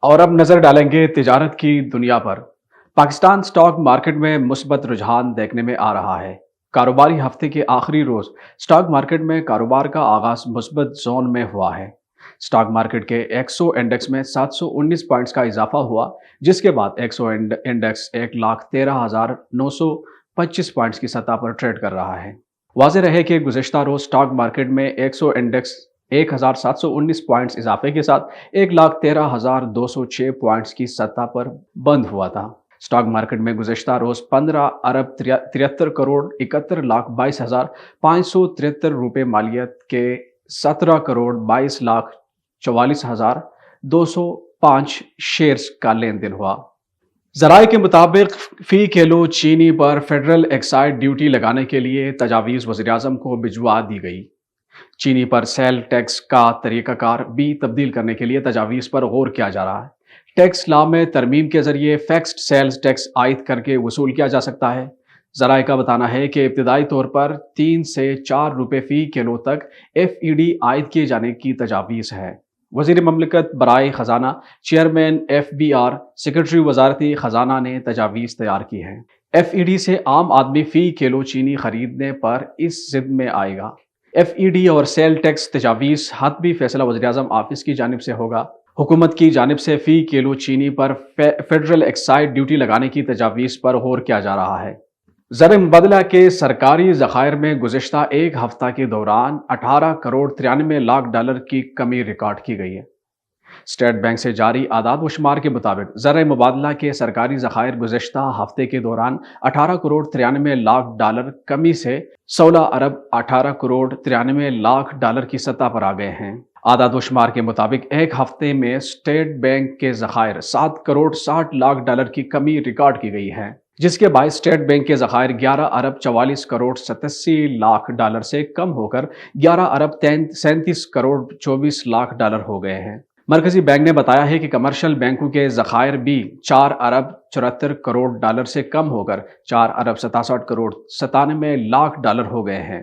اور اب نظر ڈالیں گے تجارت کی دنیا پر۔ پاکستان سٹاک مارکیٹ میں مثبت رجحان دیکھنے میں آ رہا ہے۔ کاروباری ہفتے کے آخری روز سٹاک مارکیٹ میں کاروبار کا آغاز مثبت زون میں ہوا ہے۔ سٹاک مارکیٹ کے 100 انڈیکس میں 719 پوائنٹس کا اضافہ ہوا، جس کے بعد 100 انڈیکس 1,13,925 پوائنٹس کی سطح پر ٹریڈ کر رہا ہے۔ واضح رہے کہ گزشتہ روز سٹاک مارکیٹ میں 100 انڈیکس 1,719 پوائنٹس اضافے کے ساتھ 1,13,206 پوائنٹس کی سطح پر بند ہوا تھا۔ سٹاک مارکیٹ میں گزشتہ روز 15 ارب 73 کروڑ 71 لاکھ 22,573 روپے مالیت کے 17 کروڑ 22 لاکھ 44,205 شیئرز کا لین دین ہوا۔ ذرائع کے مطابق فی کلو چینی پر فیڈرل ایکسائز ڈیوٹی لگانے کے لیے تجاویز وزیراعظم کو بھجوا دی گئی۔ چینی پر سیل ٹیکس کا طریقہ کار بھی تبدیل کرنے کے لیے تجاویز پر غور کیا جا رہا ہے۔ ٹیکس لا میں ترمیم کے ذریعے فیکسڈ سیلز ٹیکس عائد کر کے وصول کیا جا سکتا ہے۔ ذرائع کا بتانا ہے کہ ابتدائی طور پر 3 سے 4 روپے فی کلو تک FED عائد کیے جانے کی تجاویز ہے۔ وزیر مملکت برائے خزانہ، چیئرمین FBR، سیکرٹری وزارتی خزانہ نے تجاویز تیار کی ہیں۔ FED سے عام آدمی فی کلو چینی خریدنے پر اس ضد میں آئے گا۔ FED اور سیل ٹیکس تجاویز حتمی فیصلہ وزیراعظم آفس کی جانب سے ہوگا۔ حکومت کی جانب سے فی کلو چینی پر فیڈرل ایکسائز ڈیوٹی لگانے کی تجاویز پر غور کیا جا رہا ہے۔ زر مبادلہ کے سرکاری ذخائر میں گزشتہ ایک ہفتہ کے دوران 18 کروڑ 93 لاکھ ڈالر کی کمی ریکارڈ کی گئی ہے۔ اسٹیٹ بینک سے جاری اعداد و شمار کے مطابق زر مبادلہ کے سرکاری ذخائر گزشتہ ہفتے کے دوران 18 کروڑ 93 لاکھ ڈالر کمی سے 16 ارب 18 کروڑ 93 لاکھ ڈالر کی سطح پر آ گئے ہیں۔ اعداد و شمار کے مطابق ایک ہفتے میں اسٹیٹ بینک کے ذخائر 7 کروڑ 60 لاکھ ڈالر کی کمی ریکارڈ کی گئی ہے، جس کے باعث اسٹیٹ بینک کے ذخائر 11 ارب 44 کروڑ 87 لاکھ ڈالر سے کم ہو کر 11 ارب 37 کروڑ 24 لاکھ ڈالر ہو گئے ہیں۔ مرکزی بینک نے بتایا ہے کہ کمرشل بینکوں کے ذخائر بھی 4 ارب 74 کروڑ ڈالر سے کم ہو کر 4 ارب 67 کروڑ 97 لاکھ ڈالر ہو گئے ہیں۔